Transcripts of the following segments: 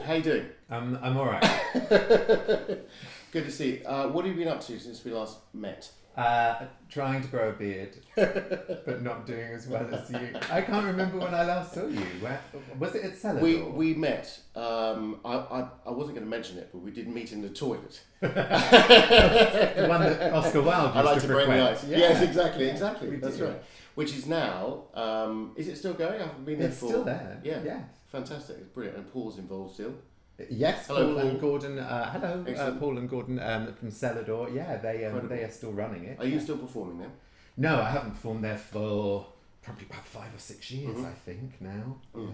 how you doing? I'm all right. Good to see you. What have you been up to since we last met? Trying to grow a beard, but not doing as well as you. I can't remember when I last saw you. Where, was it at Celador? We met. I wasn't going to mention it, but we did meet in the toilet. The one that Oscar Wilde used I like to break the ice. Yeah. Yes, exactly. We That's did. right. Which is now. Is it still going? I haven't been there It's for. still there. Yeah. Yes. Fantastic. It's brilliant. And Paul's involved still. Yes, Hello, Paul and Paul. Gordon. Hello, Excellent. Paul and Gordon from Celador. Yeah, they are still running it. Are you still performing then? No, I haven't performed there for probably about 5 or 6 years. I think now. Mm.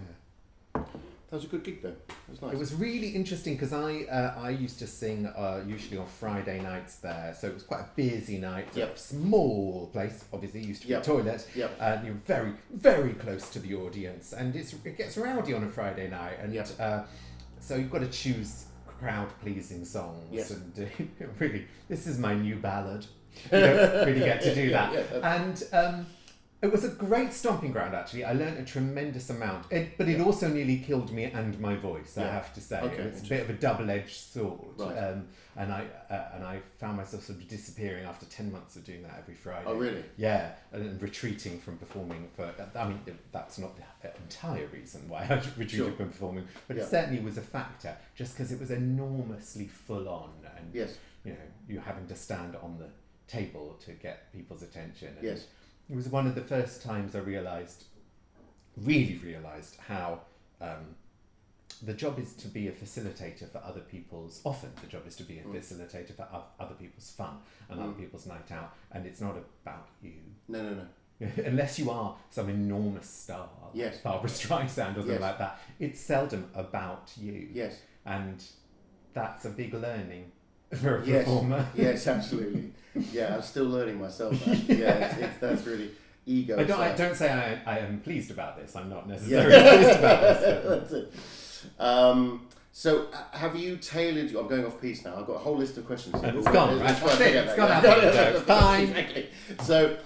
Yeah. That was a good gig though. It was nice. It was really interesting because I used to sing usually on Friday nights there, so it was quite a busy night. Yep. A small place, obviously, used to be Yep. a toilet. Yep. And you're very, very close to the audience, and it gets rowdy on a Friday night, and Yep. so you've got to choose crowd-pleasing songs. Yes. And really, this is my new ballad. You don't really get to do that. And it was a great stomping ground, actually. I learned a tremendous amount. But it also nearly killed me and my voice, I have to say. Okay, It's a bit of a double-edged sword. Right. And I found myself sort of disappearing after 10 months of doing that every Friday. Oh, really? Yeah, and retreating from performing for... I mean, that's not the entire reason why I retreated from performing, but it certainly was a factor, just because it was enormously full-on. And, you know, you're having to stand on the table to get people's attention. And Yes. it was one of the first times I really realised how the job is to be a facilitator for other people's, often the job is to be a facilitator for other people's fun and other people's night out, and it's not about you. No. Unless you are some enormous star, like Barbara Streisand or something like that, it's seldom about you. Yes. And that's a big learning for a performer. Yes, absolutely. Yeah, I'm still learning myself. That's really ego. I don't say I am pleased about this. I'm not necessarily pleased about this. That's it. So, have you tailored? I'm going off piece now. I've got a whole list of questions. And it's gone, right? That's it. It's gone out the window. Fine. Exactly. So,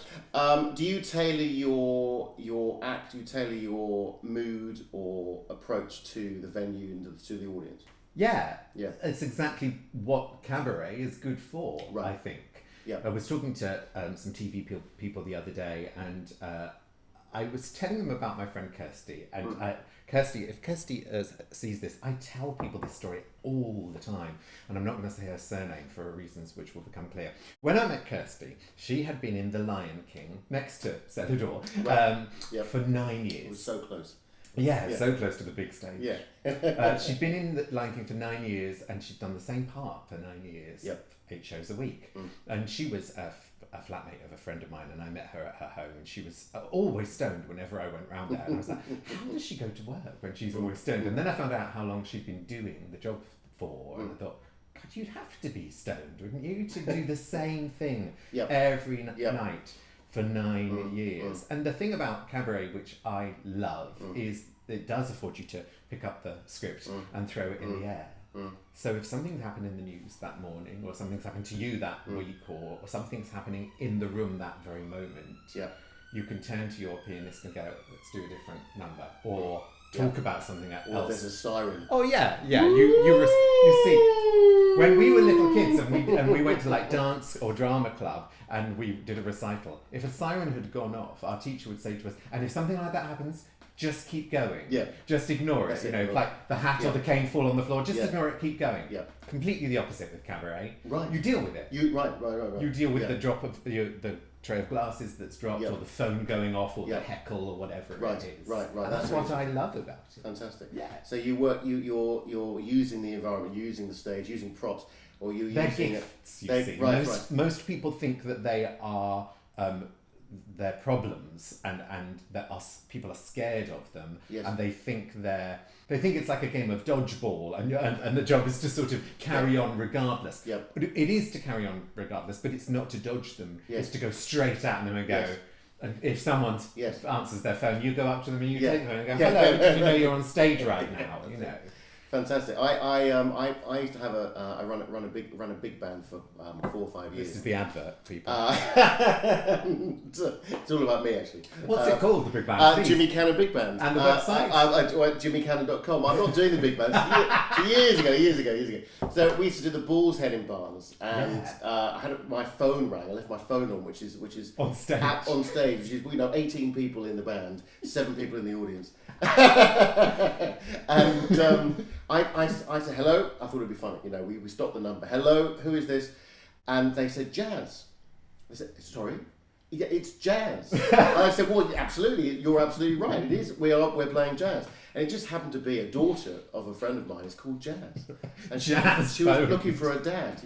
do you tailor your act? Do you tailor your mood or approach to the venue and to the audience? Yeah. Yeah. It's exactly what cabaret is good for, Right. I think. Yeah. I was talking to some TV people the other day, and I was telling them about my friend Kirsty. And Kirsty, if Kirsty sees this, I tell people this story all the time, and I'm not going to say her surname for reasons which will become clear. When I met Kirsty, she had been in The Lion King next to Celador for 9 years. It was so close. Yeah, so close to the big stage. Yeah. She'd been in The Lion King for 9 years, and she'd done the same part for 9 years, 8 shows a week. And she was a flatmate of a friend of mine, and I met her at her home, and she was always stoned whenever I went round there. And I was like, how does she go to work when she's always stoned? And then I found out how long she'd been doing the job for, and I thought, God, you'd have to be stoned, wouldn't you, to do the same thing every night for 9 years. And the thing about cabaret, which I love, is it does afford you to pick up the script and throw it in the air. So if something's happened in the news that morning, or something's happened to you that week, or something's happening in the room that very moment, you can turn to your pianist and go, let's do a different number, or talk about something else. Or there's a siren. Oh yeah. You see, when we were little kids and we went to like dance or drama club and we did a recital, if a siren had gone off, our teacher would say to us, and if something like that happens, just keep going. Yeah. Just ignore That's it. it. You know, if like the hat or the cane fall on the floor, just ignore it, keep going. Yeah. Completely the opposite with cabaret. Right. You deal with it. Right. You deal with the drop of the tray of glasses that's dropped, or the phone going off, or the heckle, or whatever it is. Right. And that's what I love about it. Fantastic. Yeah. So you're using the environment, using the stage, using props, or you're They're using gifts, it. you see. Most people think that they are their problems, and that people are scared of them, and they think it's like a game of dodgeball, and the job is to sort of carry on regardless. But it is to carry on regardless, but it's not to dodge them. It's to go straight at them and go. And if someone answers their phone, you go up to them and you take them and go, hello, because you know you're on stage right now. You know. Fantastic. I used to have I run a big band for 4 or 5 years. This is the advert, people. It's all about me, actually. What's it called, the big band? Jimmy Cannon Big Band. And the website? JimmyCannon.com. I'm not doing the big band. Years ago. So we used to do the Bull's Head in Barnes, and I had my phone rang. I left my phone on, which is on stage. On stage, which is 18 people in the band, 7 people in the audience. And I said hello. I thought it'd be funny, we stopped the number. Hello, who is this? And they said jazz. I said, sorry, yeah, it's jazz. And I said, well, absolutely, you're absolutely right. It is. We're playing jazz. And it just happened to be a daughter of a friend of mine. It's called Jazz. And she was looking for a dad,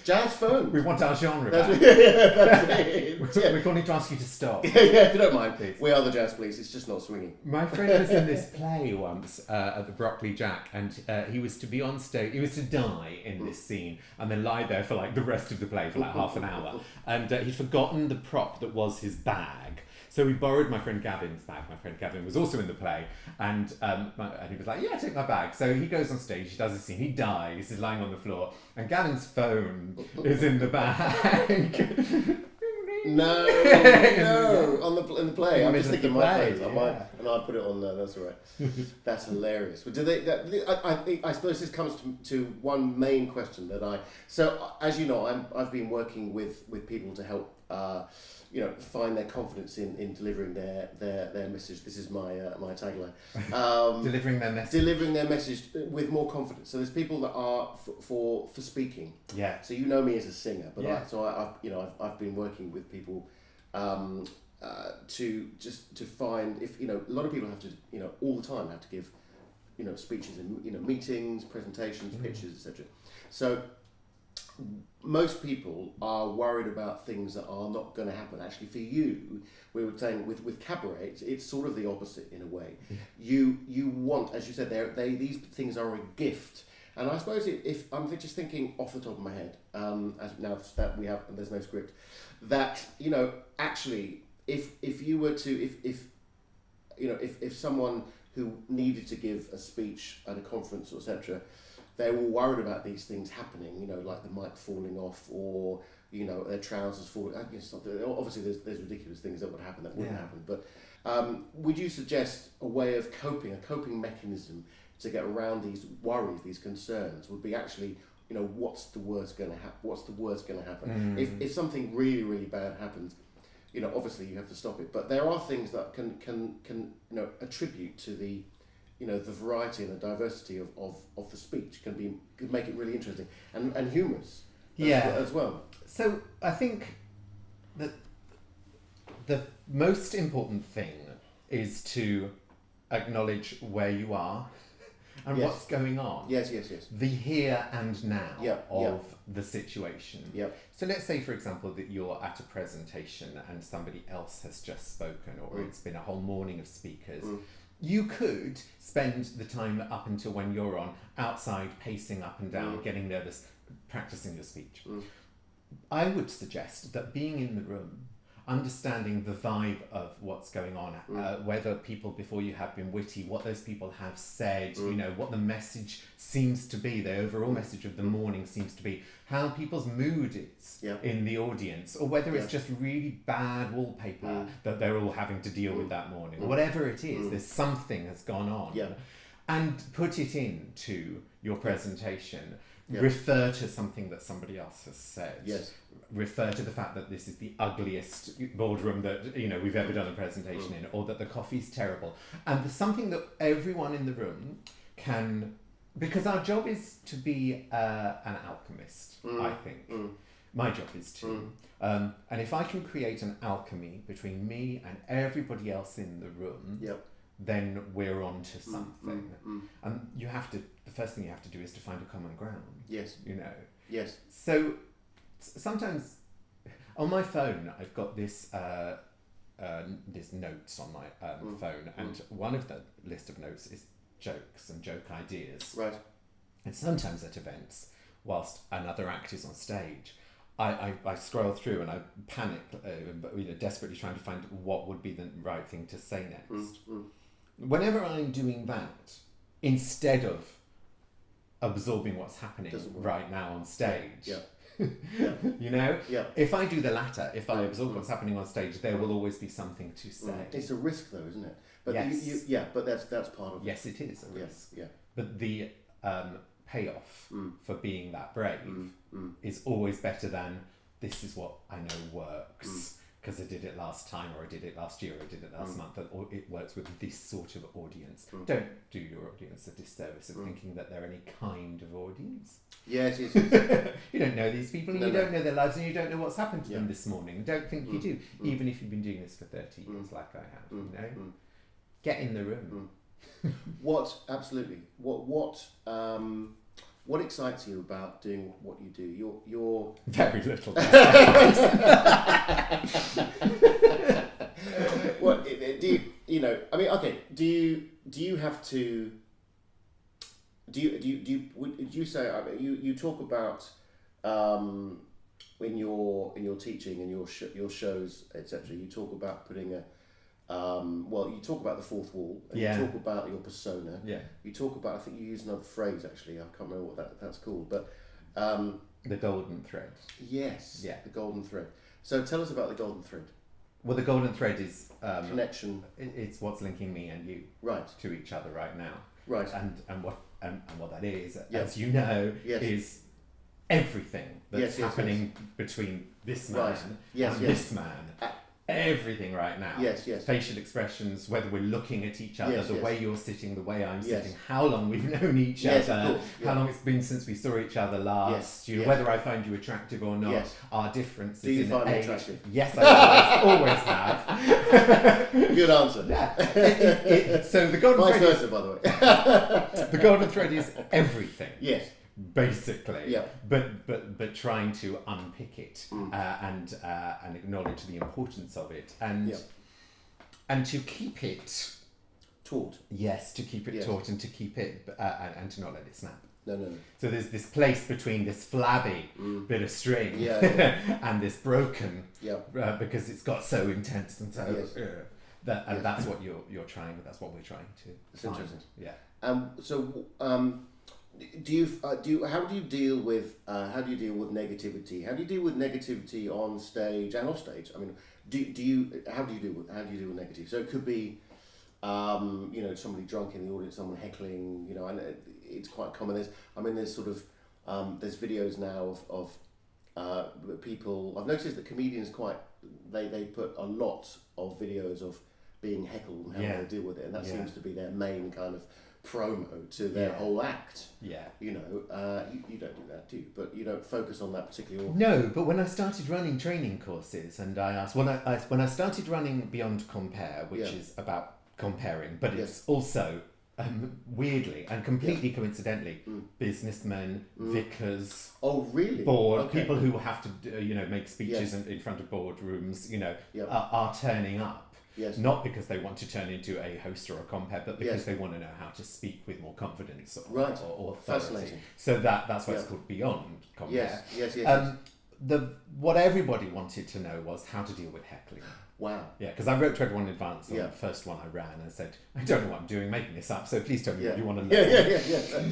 Jazz phone. We want our genre back. That's it. We're going to ask you to stop. Yeah, if you don't mind. Please. We are the Jazz Police. It's just not swinging. My friend was in this play once at the Broccoli Jack, and he was to be on stage. He was to die in this scene and then lie there for the rest of the play for half an hour. And he'd forgotten the prop that was his bag. So we borrowed my friend Gavin's bag. My friend Gavin was also in the play, and he was like, yeah, take my bag. So he goes on stage, he does a scene, he dies, he's lying on the floor, and Gavin's phone is in the bag. No, in the play. I'm just thinking my phone. And I put it on there. That's all right. That's hilarious. But I suppose this comes to one main question that So as you know, I've been working with people to help find their confidence in delivering their message. This is my tagline. Delivering their message. Delivering their message with more confidence. So there's people that are for speaking. Yeah. So you know me as a singer, but I've been working with people to find if a lot of people have to all the time have to give speeches in meetings, presentations, pitches, etc. So most people are worried about things that are not going to happen. Actually, for you, we were saying with cabaret, it's sort of the opposite in a way. Yeah. You want, as you said, these things are a gift. And I suppose if I'm just thinking off the top of my head, as now that there's no script, that actually, if you were to if someone who needed to give a speech at a conference or etc. They were worried about these things happening, like the mic falling off or, their trousers falling. Obviously, there's ridiculous things that would happen that wouldn't happen. But would you suggest a way of coping, a coping mechanism to get around these worries, these concerns, would be actually, what's the worst going to happen? What's the worst going to happen? If something really, really bad happens, obviously you have to stop it. But there are things that can attribute to the the variety and the diversity of the speech can make it really interesting and humorous as well. So I think that the most important thing is to acknowledge where you are and what's going on. Yes. The here and now of the situation. Yep. So let's say, for example, that you're at a presentation and somebody else has just spoken, or it's been a whole morning of speakers. You could spend the time up until when you're on outside, pacing up and down, getting nervous, practicing your speech. I would suggest that being in the room, understanding the vibe of what's going on, whether people before you have been witty, what those people have said, what the message seems to be, the overall message of the morning seems to be, how people's mood is in the audience, or whether it's just really bad wallpaper that they're all having to deal with that morning. Whatever it is, there's something has gone on. And put it into your presentation. Refer to something that somebody else has said. Yes. Refer to the fact that this is the ugliest boardroom that we've ever done a presentation in, or that the coffee's terrible. And there's something that everyone in the room can, because our job is to be an alchemist. I think my job is to. And if I can create an alchemy between me and everybody else in the room. Then we're on to something. And the first thing you have to do is to find a common ground. Yes. Yes. So sometimes on my phone, I've got this notes on my phone, and one of the list of notes is jokes and joke ideas. Right. And sometimes at events, whilst another act is on stage, I scroll through and I panic, desperately trying to find what would be the right thing to say next. Whenever I'm doing that, instead of absorbing what's happening right now on stage. Yeah. You know? Yeah. If I do the latter, if I absorb what's happening on stage, there will always be something to say. It's a risk, though, isn't it? But yes. but that's part of it. Yes, it is a risk. Yeah. But the payoff for being that brave is always better than this is what I know works because I did it last time, or I did it last year, or I did it last month, or it works with this sort of audience. Don't do your audience a disservice of thinking that they're any kind of audience. Yes. You don't know these people, and you don't know their lives, and you don't know what's happened to them this morning. Don't think you do, even if you've been doing this for 30 years like I have. You know, get in the room. What excites you about doing what you do? Your very little. What do you know? I mean, okay. Do you have to? Would you say? I mean, you talk about when you're teaching and your shows, etc. You talk about putting a you talk about the fourth wall, and you talk about your persona. Yeah. You talk about, I think you use another phrase actually, I can't remember what that's called, but the golden thread. Yes. Yeah. The golden thread. So tell us about the golden thread. Well, the golden thread is connection. It's what's linking me and you to each other right now. Right. And what that is, as you know, is everything that's happening between this man and this man. Everything right now. Yes. Facial expressions, whether we're looking at each other, the way you're sitting, the way I'm sitting, how long we've known each other, how long it's been since we saw each other last, whether I find you attractive or not, our differences in age. Do you find me attractive? Yes, I always have. Good answer. Yeah. So the golden thread versa, by the way. The golden thread is everything. Yes. Basically, but trying to unpick it and acknowledge the importance of it and to keep it taut. Yes, to keep it taut and to keep it and to not let it snap. No. So there's this place between this flabby bit of string and this broken because it's got so intense and so that's what you're trying. That's what we're trying to. It's find. interesting. Yeah. How do you deal with negativity? How do you deal with negativity on stage and off stage? I mean, how do you deal with negativity? So it could be, somebody drunk in the audience, someone heckling, and it's quite common. There's sort of there's videos now of people. I've noticed that comedians they put a lot of videos of being heckled and how they deal with it, and that seems to be their main kind of promo to their whole act. Yeah. You don't do that, do you? But you don't focus on that particular audience. No, but when I started running training courses and I asked, when I started running Beyond Compare, which is about comparing, but it's also weirdly and completely coincidentally, businessmen, vicars, board people who have to make speeches in front of boardrooms, are turning up. Yes. Not because they want to turn into a host or a compare, but because they want to know how to speak with more confidence or authority. Fascinating. So that's why it's called Beyond Compare. Yes. What everybody wanted to know was how to deal with heckling. Wow. Yeah, because I wrote to everyone in advance on the first one I ran and said, I don't know what I'm doing, making this up, so please tell me what you want to know.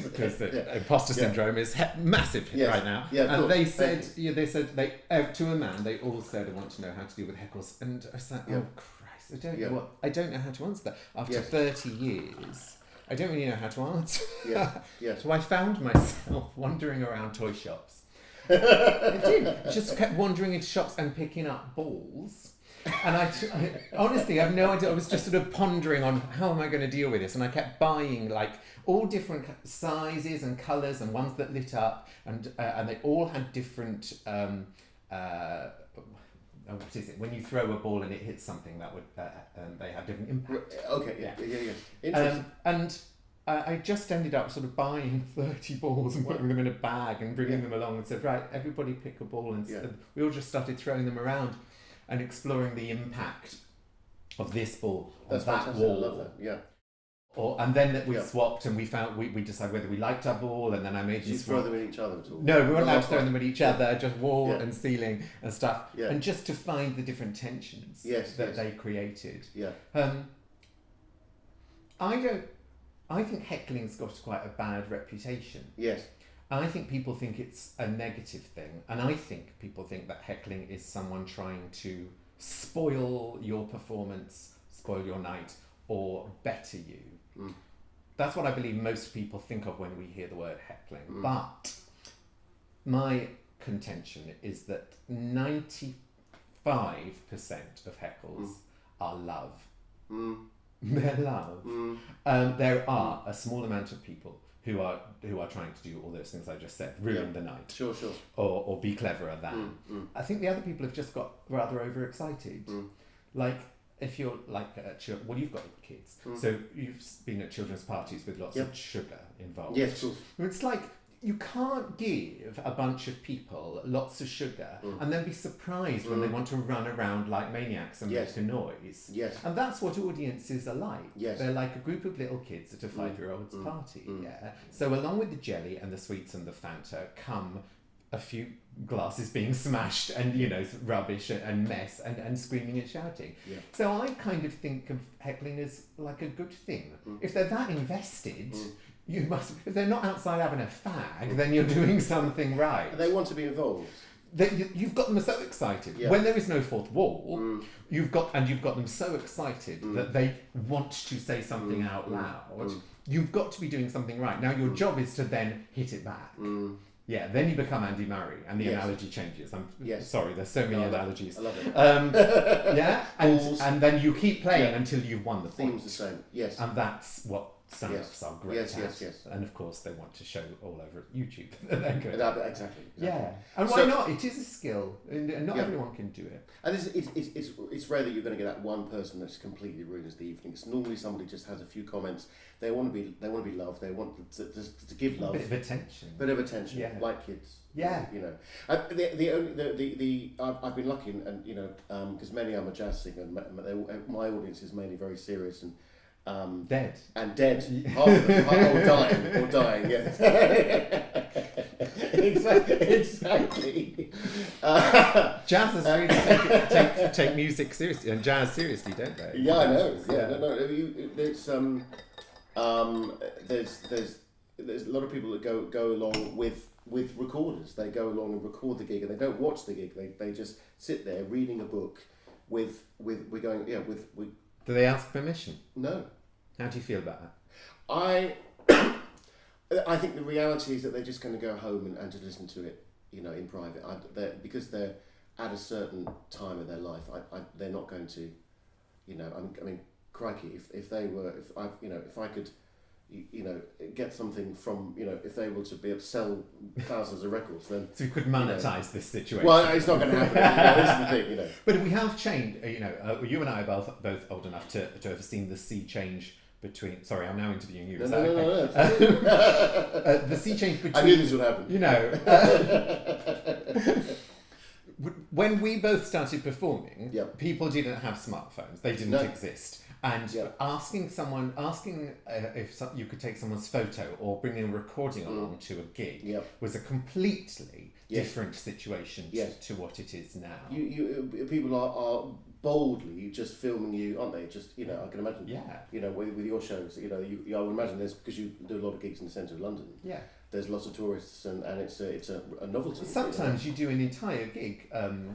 Because the imposter syndrome is massive right now. And they said, to a man, they all said, I want to know how to deal with heckles. And I was like, oh, Christ, I don't know how to answer that. After 30 years, I don't really know how to answer. So I found myself wandering around toy shops. I did. Just kept wandering into shops and picking up balls. And I honestly, I have no idea. I was just sort of pondering on how am I going to deal with this, and I kept buying like all different sizes and colours and ones that lit up, and they all had different. What is it? When you throw a ball and it hits something, that would they have different impact. Okay, yeah. Interesting. And I just ended up sort of buying 30 balls and putting them in a bag and bringing them along and said, right, everybody pick a ball, and we all just started throwing them around and exploring the impact of this ball on that fantastic. wall. I love that. Yeah. And then we swapped and we found we decided whether we liked our ball, and then I made you throw them at each other at all? No, we weren't allowed to throw them at each other, just wall and ceiling and stuff. Yeah. And just to find the different tensions that they created. Yeah. I think heckling's got quite a bad reputation. Yes. I think people think it's a negative thing, and I think people think that heckling is someone trying to spoil your performance, spoil your night, or better you. That's what I believe most people think of when we hear the word heckling. But my contention is that 95% of heckles are love. They're love. There are a small amount of people who are trying to do all those things I just said, ruin the night, Sure. or be cleverer than. I think the other people have just got rather overexcited. Like if you're like you've got kids, so you've been at children's parties with lots of sugar involved. Yes, of course. It's like you can't give a bunch of people lots of sugar and then be surprised when they want to run around like maniacs and make a noise. Yes. And that's what audiences are like. Yes. They're like a group of little kids at a 5-year-old's party. Yeah. So along with the jelly and the sweets and the Fanta come a few glasses being smashed and, rubbish and mess and screaming and shouting. Yeah. So I kind of think of heckling as like a good thing. If they're that invested, you must. If they're not outside having a fag, then you're doing something right. They want to be involved. You've got them so excited. Yeah. When there is no fourth wall, you've got them so excited that they want to say something out loud. You've got to be doing something right. Now your job is to then hit it back. Yeah, then you become Andy Murray, and the analogy changes. Sorry, there's so many analogies. I love it. Yeah, and then you keep playing until you've won the point. Theme's the same. Yes, and that's what stand-ups are great at. Yes. And of course, they want to show all over YouTube. They're good. Exactly. Yeah, and why not? It is a skill, and not everyone can do it. And it's rare that you're going to get that one person that's completely ruins the evening. It's normally somebody just has a few comments. They want to be loved. They want to give love. A bit of attention. Like kids. Yeah. I've been lucky, and because mainly I'm a jazz singer, and my audience is mainly very serious and. Dead. Half of them or dying. Yes. Exactly. Jazzers really take music seriously and jazz seriously, don't they? Yeah, I know. Yeah, no. There's a lot of people that go along with recorders. They go along and record the gig, and they don't watch the gig. They just sit there reading a book with. Do they ask permission? No. How do you feel about that? I think the reality is that they're just going to go home and to listen to it, in private. Because they're at a certain time of their life. They're not going to, I mean, crikey, if I could, get something from, if they were to be able to sell thousands of records, then... So you could monetize this situation. Well, it's not going to happen. This is the thing, But we have changed, you and I are both old enough to have seen the sea change between... Sorry, I'm now interviewing you. Is that okay? No. The sea change between... I knew this would happen. When we both started performing, people didn't have smartphones. They didn't exist. And asking if you could take someone's photo or bringing a recording along to a gig was a completely different situation to what it is now. People are boldly just filming you, aren't they? Just I can imagine. With your shows, I would imagine there's, because you do a lot of gigs in the centre of London. Yeah. There's lots of tourists, and it's a novelty. Sometimes you do an entire gig.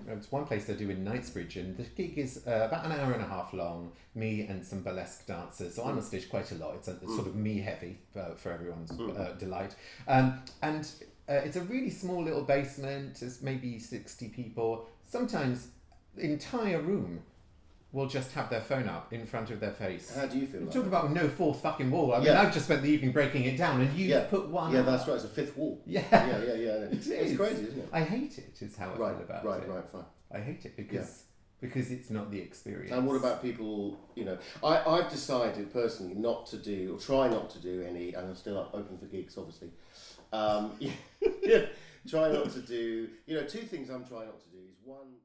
It's one place they do in Knightsbridge, and the gig is about an hour and a half long. Me and some burlesque dancers. So I'm on stage quite a lot. It's sort of me heavy for everyone's delight. And it's a really small little basement. There's maybe 60 people. Sometimes the entire room will just have their phone up in front of their face. How do you feel? Talk about no fourth fucking wall. I mean, I've just spent the evening breaking it down, and you put one. Yeah, up. That's right. It's a fifth wall. Yeah. It's crazy, isn't it? I hate it. Is how I feel about it. Right, fine. I hate it because it's not the experience. And what about people? I've decided personally not to do, or try not to do any, and I'm still open for gigs, obviously. Try not to do. Two things I'm trying not to do is one.